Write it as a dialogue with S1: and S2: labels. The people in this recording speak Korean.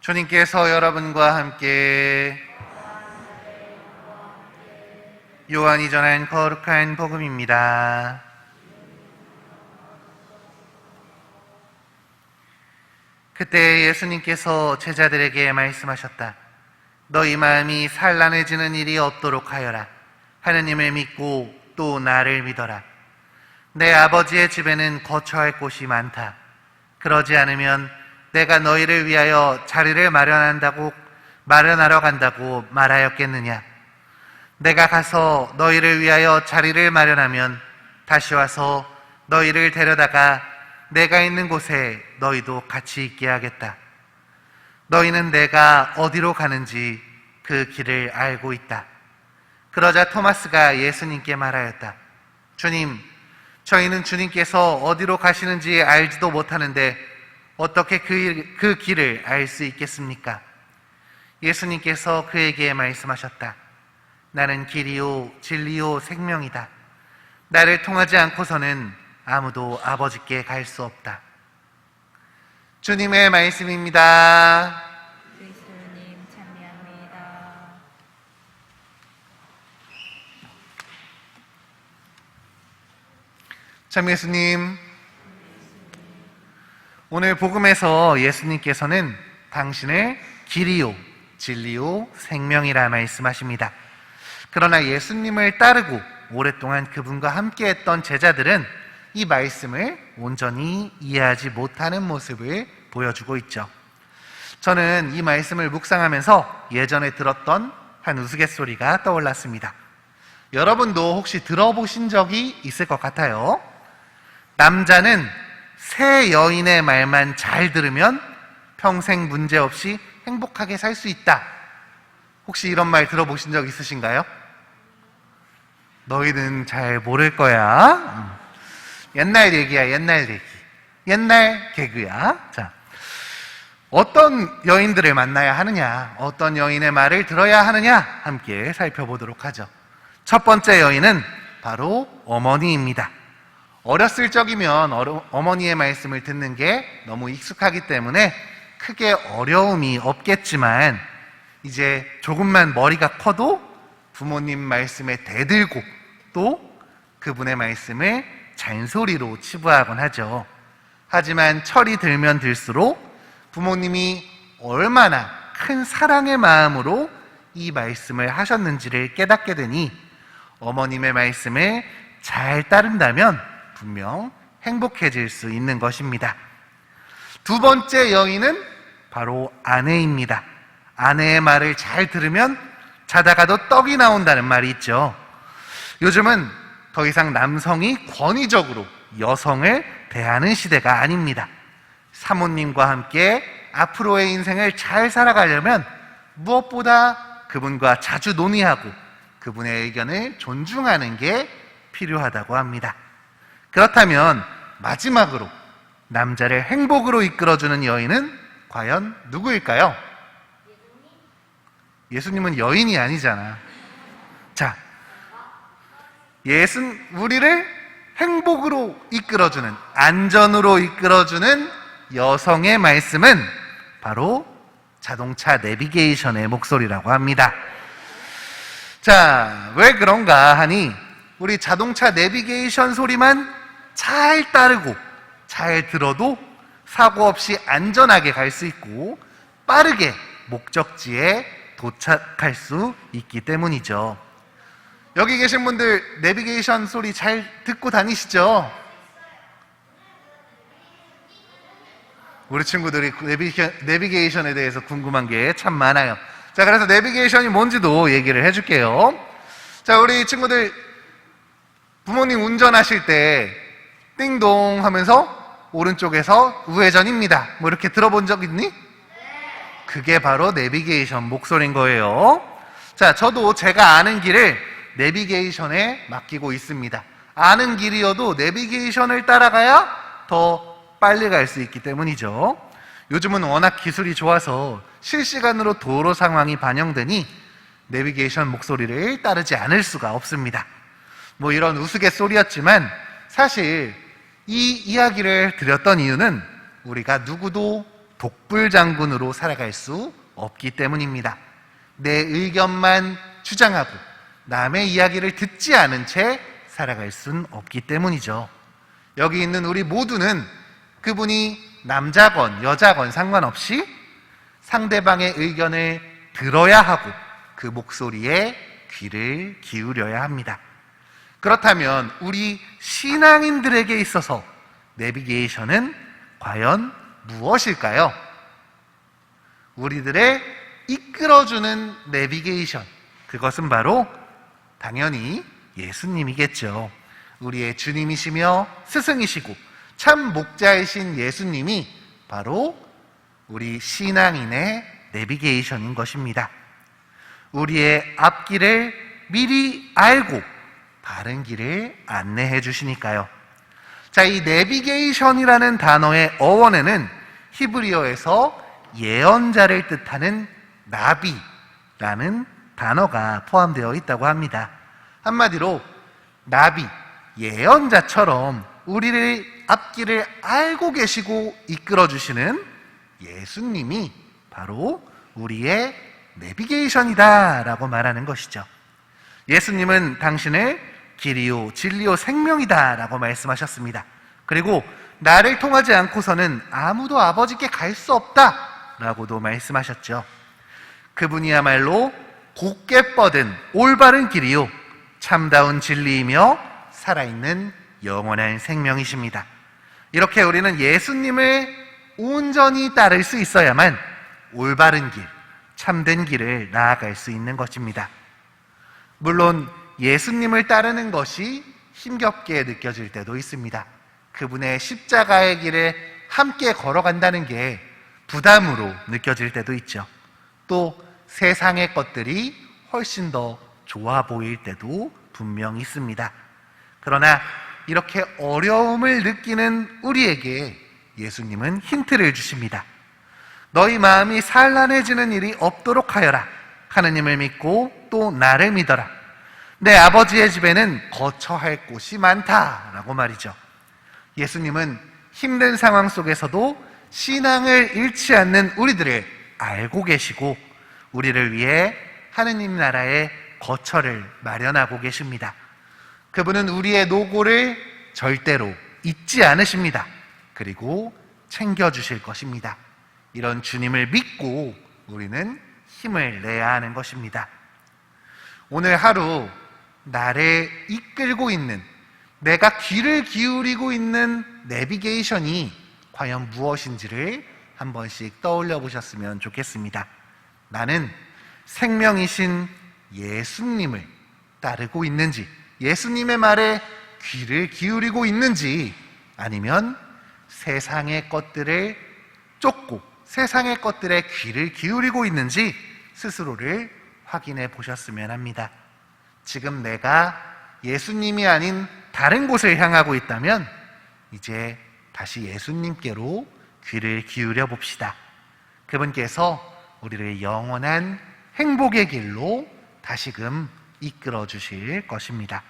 S1: 주님께서 여러분과 함께 요한이 전한 거룩한 복음입니다. 그때 예수님께서 제자들에게 말씀하셨다. 너희 마음이 산란해지는 일이 없도록 하여라. 하느님을 믿고 또 나를 믿어라. 내 아버지의 집에는 거처할 곳이 많다. 그러지 않으면 내가 너희를 위하여 자리를 마련하러 간다고 말하였겠느냐. 내가 가서 너희를 위하여 자리를 마련하면 다시 와서 너희를 데려다가 내가 있는 곳에 너희도 같이 있게 하겠다. 너희는 내가 어디로 가는지 그 길을 알고 있다. 그러자 토마스가 예수님께 말하였다. 주님, 저희는 주님께서 어디로 가시는지 알지도 못하는데 어떻게 그 길을 알 수 있겠습니까? 예수님께서 그에게 말씀하셨다. 나는 길이요 진리요 생명이다. 나를 통하지 않고서는 아무도 아버지께 갈 수 없다. 주님의 말씀입니다.
S2: 예수님 찬미합니다.
S1: 참 예수님, 오늘 복음에서 예수님께서는 당신을 길이요 진리요 생명이라 말씀하십니다. 그러나 예수님을 따르고 오랫동안 그분과 함께했던 제자들은 이 말씀을 온전히 이해하지 못하는 모습을 보여주고 있죠. 저는 이 말씀을 묵상하면서 예전에 들었던 한 우스갯소리가 떠올랐습니다. 여러분도 혹시 들어보신 적이 있을 것 같아요. 남자는 새 여인의 말만 잘 들으면 평생 문제없이 행복하게 살 수 있다. 혹시 이런 말 들어보신 적 있으신가요? 너희는 잘 모를 거야. 옛날 얘기야, 옛날 얘기. 옛날 개그야. 자, 어떤 여인들을 만나야 하느냐, 어떤 여인의 말을 들어야 하느냐, 함께 살펴보도록 하죠. 첫 번째 여인은 바로 어머니입니다. 어렸을 적이면 어머니의 말씀을 듣는 게 너무 익숙하기 때문에 크게 어려움이 없겠지만 이제 조금만 머리가 커도 부모님 말씀에 대들고 또 그분의 말씀을 잔소리로 치부하곤 하죠. 하지만 철이 들면 들수록 부모님이 얼마나 큰 사랑의 마음으로 이 말씀을 하셨는지를 깨닫게 되니 어머님의 말씀을 잘 따른다면 분명 행복해질 수 있는 것입니다. 두 번째 여인은 바로 아내입니다. 아내의 말을 잘 들으면 자다가도 떡이 나온다는 말이 있죠. 요즘은 더 이상 남성이 권위적으로 여성을 대하는 시대가 아닙니다. 사모님과 함께 앞으로의 인생을 잘 살아가려면 무엇보다 그분과 자주 논의하고 그분의 의견을 존중하는 게 필요하다고 합니다. 그렇다면 마지막으로 남자를 행복으로 이끌어주는 여인은 과연 누구일까요? 예수님은 여인이 아니잖아. 자, 우리를 행복으로 이끌어주는, 안전으로 이끌어주는 여성의 말씀은 바로 자동차 내비게이션의 목소리라고 합니다. 자, 왜 그런가 하니 우리 자동차 내비게이션 소리만 잘 따르고 잘 들어도 사고 없이 안전하게 갈 수 있고 빠르게 목적지에 도착할 수 있기 때문이죠. 여기 계신 분들 내비게이션 소리 잘 듣고 다니시죠? 우리 친구들이 내비게이션에 대해서 궁금한 게 참 많아요. 자, 그래서 내비게이션이 뭔지도 얘기를 해줄게요. 자, 우리 친구들 부모님 운전하실 때 띵동 하면서 오른쪽에서 우회전입니다. 뭐 이렇게 들어본 적 있니? 그게 바로 내비게이션 목소리인 거예요. 자, 저도 제가 아는 길을 내비게이션에 맡기고 있습니다. 아는 길이어도 내비게이션을 따라가야 더 빨리 갈 수 있기 때문이죠. 요즘은 워낙 기술이 좋아서 실시간으로 도로 상황이 반영되니 내비게이션 목소리를 따르지 않을 수가 없습니다. 뭐 이런 우스갯소리였지만 사실 이 이야기를 드렸던 이유는 우리가 누구도 독불장군으로 살아갈 수 없기 때문입니다. 내 의견만 주장하고 남의 이야기를 듣지 않은 채 살아갈 수는 없기 때문이죠. 여기 있는 우리 모두는 그분이 남자건 여자건 상관없이 상대방의 의견을 들어야 하고 그 목소리에 귀를 기울여야 합니다. 그렇다면 우리 신앙인들에게 있어서 내비게이션은 과연 무엇일까요? 우리들의 이끌어주는 내비게이션, 그것은 바로 당연히 예수님이겠죠. 우리의 주님이시며 스승이시고 참 목자이신 예수님이 바로 우리 신앙인의 내비게이션인 것입니다. 우리의 앞길을 미리 알고 바른 길을 안내해 주시니까요. 자, 이 내비게이션이라는 단어의 어원에는 히브리어에서 예언자를 뜻하는 나비라는 단어가 포함되어 있다고 합니다. 한마디로 나비, 예언자처럼 우리를 앞길을 알고 계시고 이끌어 주시는 예수님이 바로 우리의 내비게이션이다 라고 말하는 것이죠. 예수님은 당신을 길이요 진리요 생명이다 라고 말씀하셨습니다. 그리고 나를 통하지 않고서는 아무도 아버지께 갈 수 없다 라고도 말씀하셨죠. 그분이야말로 곧게 뻗은 올바른 길이요 참다운 진리이며 살아있는 영원한 생명이십니다. 이렇게 우리는 예수님을 온전히 따를 수 있어야만 올바른 길, 참된 길을 나아갈 수 있는 것입니다. 물론 예수님을 따르는 것이 힘겹게 느껴질 때도 있습니다. 그분의 십자가의 길에 함께 걸어간다는 게 부담으로 느껴질 때도 있죠. 또 세상의 것들이 훨씬 더 좋아 보일 때도 분명히 있습니다. 그러나 이렇게 어려움을 느끼는 우리에게 예수님은 힌트를 주십니다. 너희 마음이 산란해지는 일이 없도록 하여라. 하느님을 믿고 또 나를 믿어라. 내 아버지의 집에는 거처할 곳이 많다라고 말이죠. 예수님은 힘든 상황 속에서도 신앙을 잃지 않는 우리들을 알고 계시고 우리를 위해 하느님 나라의 거처를 마련하고 계십니다. 그분은 우리의 노고를 절대로 잊지 않으십니다. 그리고 챙겨주실 것입니다. 이런 주님을 믿고 우리는 힘을 내야 하는 것입니다. 오늘 하루 나를 이끌고 있는, 내가 귀를 기울이고 있는 내비게이션이 과연 무엇인지를 한 번씩 떠올려 보셨으면 좋겠습니다. 나는 생명이신 예수님을 따르고 있는지, 예수님의 말에 귀를 기울이고 있는지, 아니면 세상의 것들을 쫓고 세상의 것들에 귀를 기울이고 있는지 스스로를 확인해 보셨으면 합니다. 지금 내가 예수님이 아닌 다른 곳을 향하고 있다면 이제 다시 예수님께로 귀를 기울여 봅시다. 그분께서 우리를 영원한 행복의 길로 다시금 이끌어 주실 것입니다.